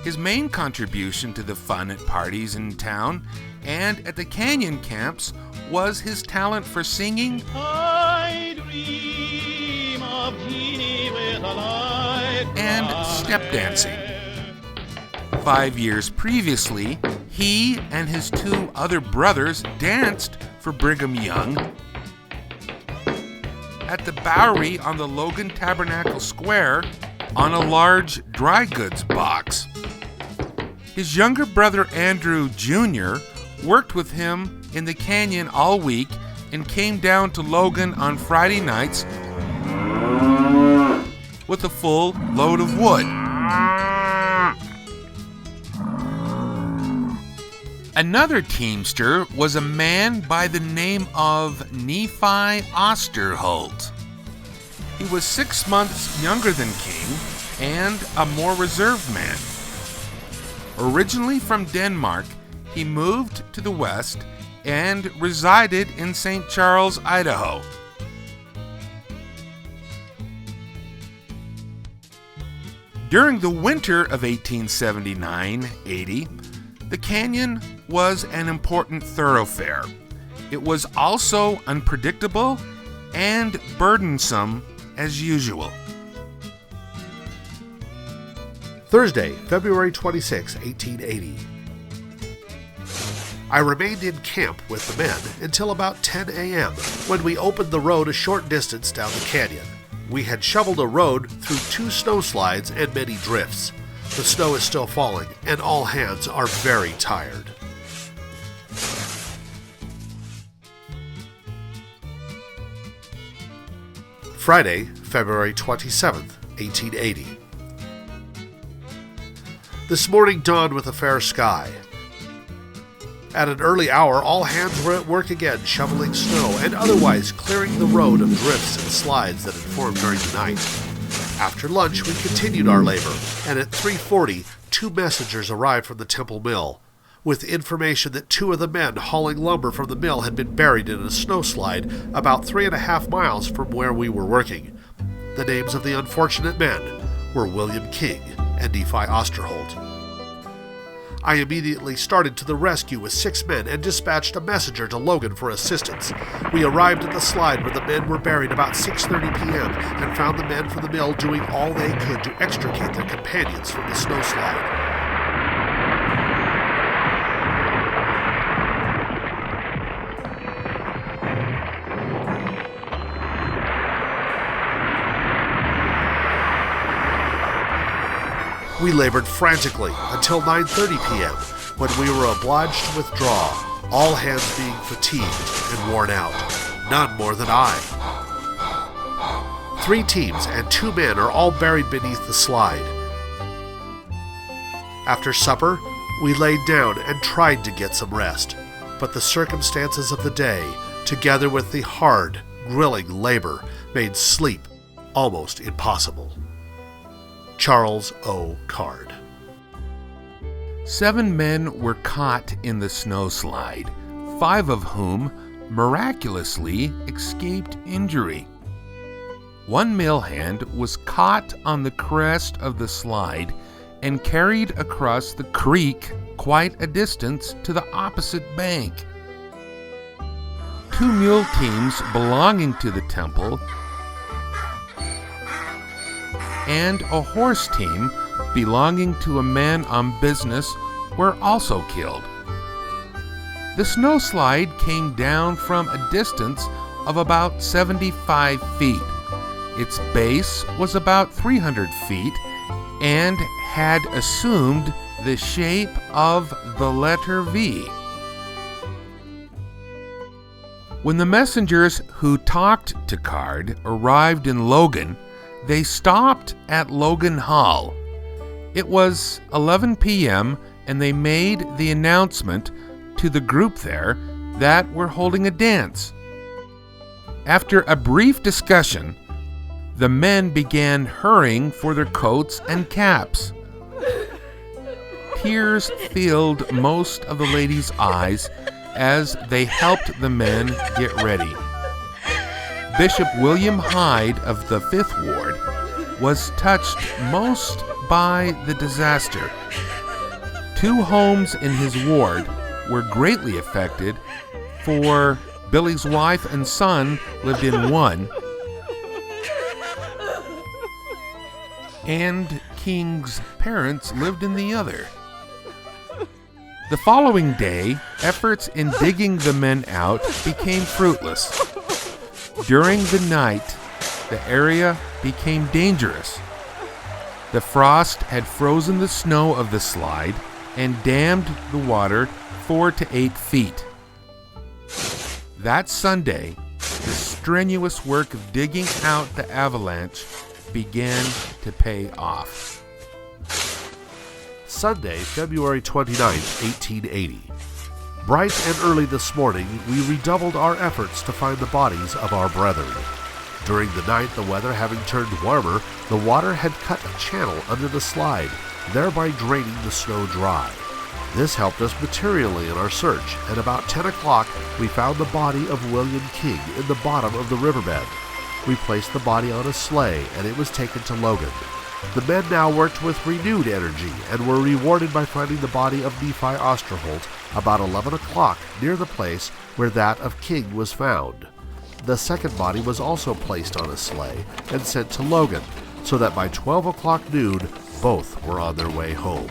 His main contribution to the fun at parties in town and at the canyon camps was his talent for singing I dream of Jeannie with a light and step dancing. 5 years previously, he and his 2 other brothers danced for Brigham Young at the Bowery on the Logan Tabernacle Square on a large dry goods box. His younger brother Andrew Jr. worked with him in the canyon all week and came down to Logan on Friday nights with a full load of wood. Another teamster was a man by the name of Nephi Osterholt. He was 6 months younger than King and a more reserved man. Originally from Denmark, he moved to the west and resided in St. Charles, Idaho. During the winter of 1879-80, The canyon was an important thoroughfare. It was also unpredictable and burdensome as usual. Thursday, February 26, 1880. I remained in camp with the men until about 10 a.m. when we opened the road a short distance down the canyon. We had shoveled a road through 2 snowslides and many drifts. The snow is still falling, and all hands are very tired. Friday, February 27, 1880. This morning dawned with a fair sky. At an early hour, all hands were at work again, shoveling snow and otherwise clearing the road of drifts and slides that had formed during the night. After lunch, we continued our labor, and at 3:40, 2 messengers arrived from the Temple mill, with information that 2 of the men hauling lumber from the mill had been buried in a snowslide about 3.5 miles from where we were working. The names of the unfortunate men were William King and Nephi Osterholt. I immediately started to the rescue with 6 men and dispatched a messenger to Logan for assistance. We arrived at the slide where the men were buried about 6:30 p.m. and found the men from the mill doing all they could to extricate their companions from the snowslide. We labored frantically until 9:30 p.m. when we were obliged to withdraw, all hands being fatigued and worn out, none more than I. 3 teams and 2 men are all buried beneath the slide. After supper, we laid down and tried to get some rest, but the circumstances of the day, together with the hard, grilling labor, made sleep almost impossible. Charles O. Card. 7 men were caught in the snowslide, 5 of whom miraculously escaped injury. 1 mill hand was caught on the crest of the slide and carried across the creek quite a distance to the opposite bank. 2 mule teams belonging to the temple and a horse team belonging to a man on business were also killed. The snowslide came down from a distance of about 75 feet. Its base was about 300 feet and had assumed the shape of the letter V. When the messengers who talked to Card arrived in Logan, they stopped at Logan Hall. It was 11 p.m. and they made the announcement to the group there that we're holding a dance. After a brief discussion, the men began hurrying for their coats and caps. Tears filled most of the ladies' eyes as they helped the men get ready. Bishop William Hyde of the 5th Ward was touched most by the disaster. 2 homes in his ward were greatly affected, for Billy's wife and son lived in one, and King's parents lived in the other. The following day, efforts in digging the men out became fruitless. During the night, the area became dangerous. The frost had frozen the snow of the slide and dammed the water 4 to 8 feet. That Sunday, the strenuous work of digging out the avalanche began to pay off. Sunday, February 29, 1880. Bright and early this morning, we redoubled our efforts to find the bodies of our brethren. During the night, the weather having turned warmer, the water had cut a channel under the slide, thereby draining the snow dry. This helped us materially in our search, and about 10 o'clock we found the body of William King in the bottom of the riverbed. We placed the body on a sleigh, and it was taken to Logan. The men now worked with renewed energy and were rewarded by finding the body of Nephi Osterholt about 11 o'clock near the place where that of King was found. The second body was also placed on a sleigh and sent to Logan, so that by 12 o'clock noon, both were on their way home.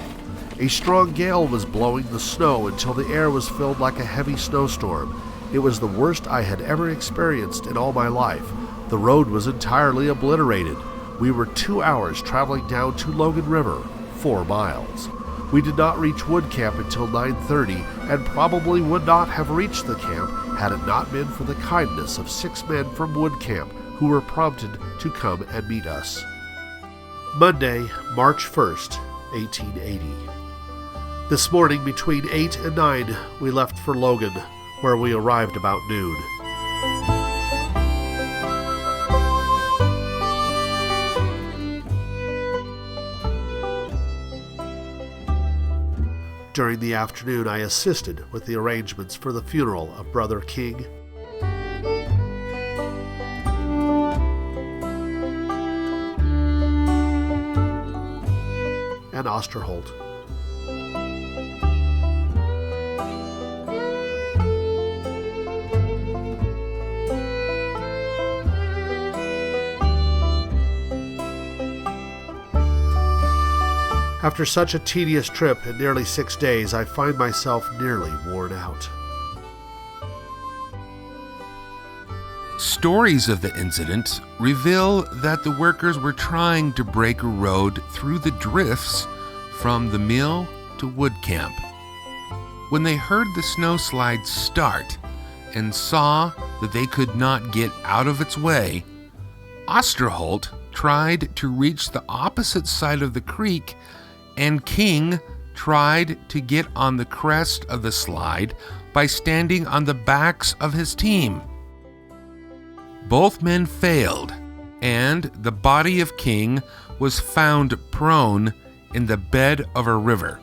A strong gale was blowing the snow until the air was filled like a heavy snowstorm. It was the worst I had ever experienced in all my life. The road was entirely obliterated. We were 2 hours traveling down to Logan River, 4 miles. We did not reach Wood Camp until 9:30 and probably would not have reached the camp had it not been for the kindness of 6 men from Wood Camp who were prompted to come and meet us. Monday, March 1st, 1880. This morning between 8 and 9 we left for Logan, where we arrived about noon. During the afternoon, I assisted with the arrangements for the funeral of Brother King. And Osterholt. After such a tedious trip in nearly 6 days, I find myself nearly worn out. Stories of the incident reveal that the workers were trying to break a road through the drifts from the mill to Wood Camp. When they heard the snowslide start and saw that they could not get out of its way, Osterholt tried to reach the opposite side of the creek, and King tried to get on the crest of the slide by standing on the backs of his team. Both men failed, and the body of King was found prone in the bed of a river.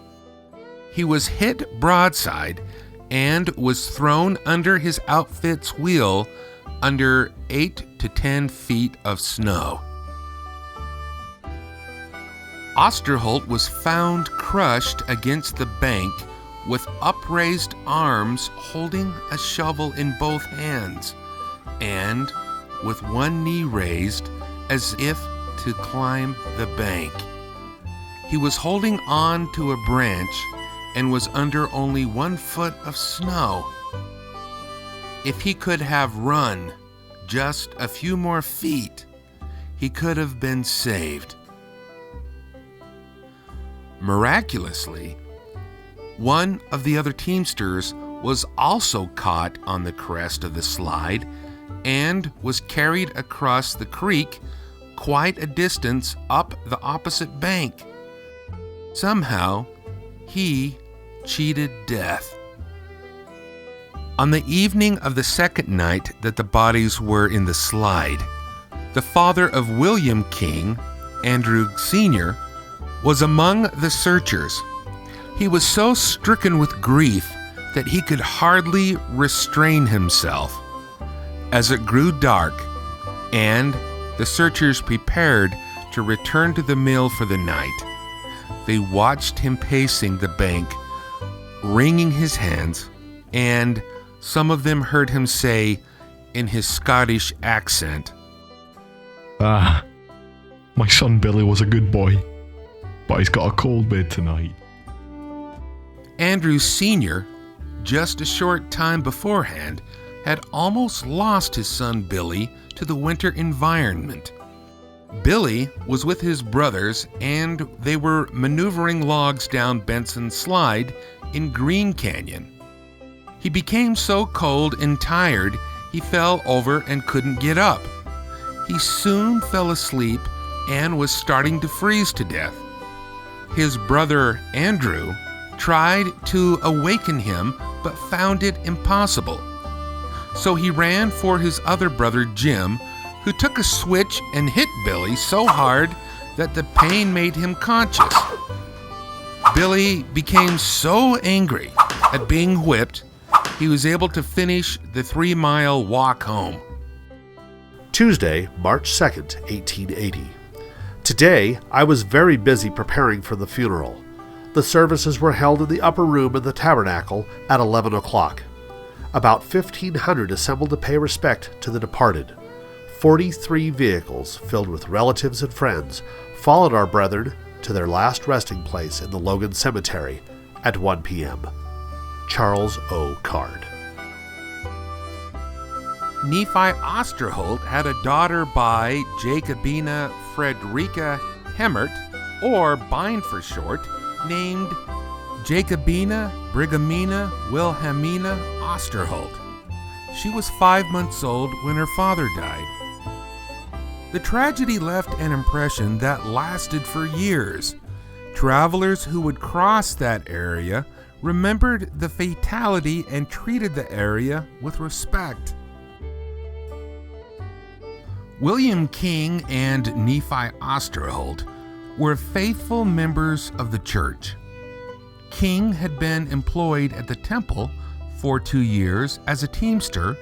He was hit broadside and was thrown under his outfit's wheel under 8 to 10 feet of snow. Osterholt was found crushed against the bank with upraised arms holding a shovel in both hands and with one knee raised as if to climb the bank. He was holding on to a branch and was under only 1 foot of snow. If he could have run just a few more feet, he could have been saved. Miraculously, one of the other teamsters was also caught on the crest of the slide and was carried across the creek quite a distance up the opposite bank. Somehow, he cheated death. On the evening of the second night that the bodies were in the slide, the father of William King, Andrew Sr., was among the searchers. He was so stricken with grief that he could hardly restrain himself. As it grew dark, and the searchers prepared to return to the mill for the night, they watched him pacing the bank, wringing his hands, and some of them heard him say in his Scottish accent, "Ah, my son Billy was a good boy, but he's got a cold bed tonight." Andrew Sr., just a short time beforehand, had almost lost his son Billy to the winter environment. Billy was with his brothers and they were maneuvering logs down Benson Slide in Green Canyon. He became so cold and tired he fell over and couldn't get up. He soon fell asleep and was starting to freeze to death. His brother Andrew tried to awaken him but found it impossible. So he ran for his other brother Jim, who took a switch and hit Billy so hard that the pain made him conscious. Billy became so angry at being whipped, he was able to finish the 3-mile walk home. Tuesday, March 2nd, 1880. Today, I was very busy preparing for the funeral. The services were held in the upper room of the tabernacle at 11 o'clock. About 1,500 assembled to pay respect to the departed. 43 vehicles filled with relatives and friends followed our brethren to their last resting place in the Logan Cemetery at 1 p.m. Charles O. Card. Nephi Osterholt had a daughter by Jacobina Frederica Hemmert, or Bine for short, named Jacobina Brigamina Wilhelmina Osterholt. She was 5 months old when her father died. The tragedy left an impression that lasted for years. Travelers who would cross that area remembered the fatality and treated the area with respect. William King and Nephi Osterholt were faithful members of the church. King had been employed at the temple for 2 years as a teamster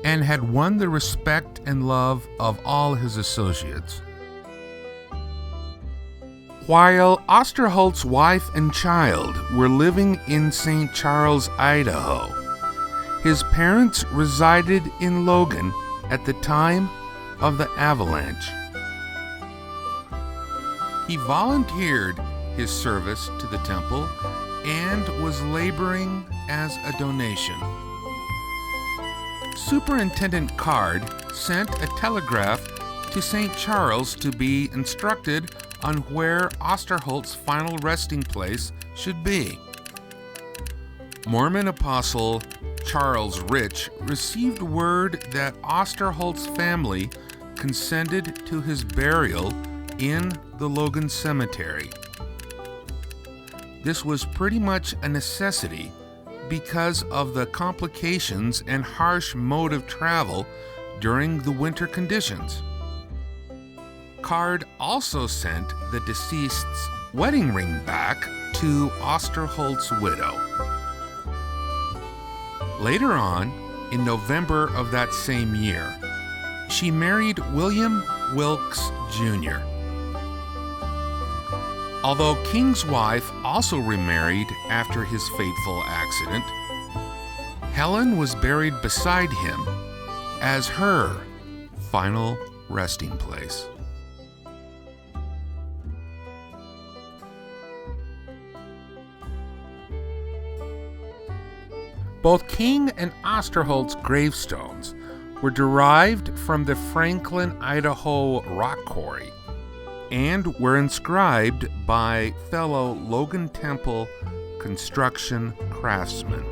and had won the respect and love of all his associates. While Osterholt's wife and child were living in St. Charles, Idaho, his parents resided in Logan at the time of the avalanche. He volunteered his service to the temple and was laboring as a donation. Superintendent Card sent a telegraph to St. Charles to be instructed on where Osterholt's final resting place should be. Mormon apostle Charles Rich received word that Osterholt's family consented to his burial in the Logan Cemetery. This was pretty much a necessity because of the complications and harsh mode of travel during the winter conditions. Card also sent the deceased's wedding ring back to Osterholt's widow. Later on, in November of that same year, she married William Wilkes Jr. Although King's wife also remarried after his fateful accident, Helen was buried beside him as her final resting place. Both King and Osterholt's gravestones were derived from the Franklin, Idaho rock quarry and were inscribed by fellow Logan Temple construction craftsmen.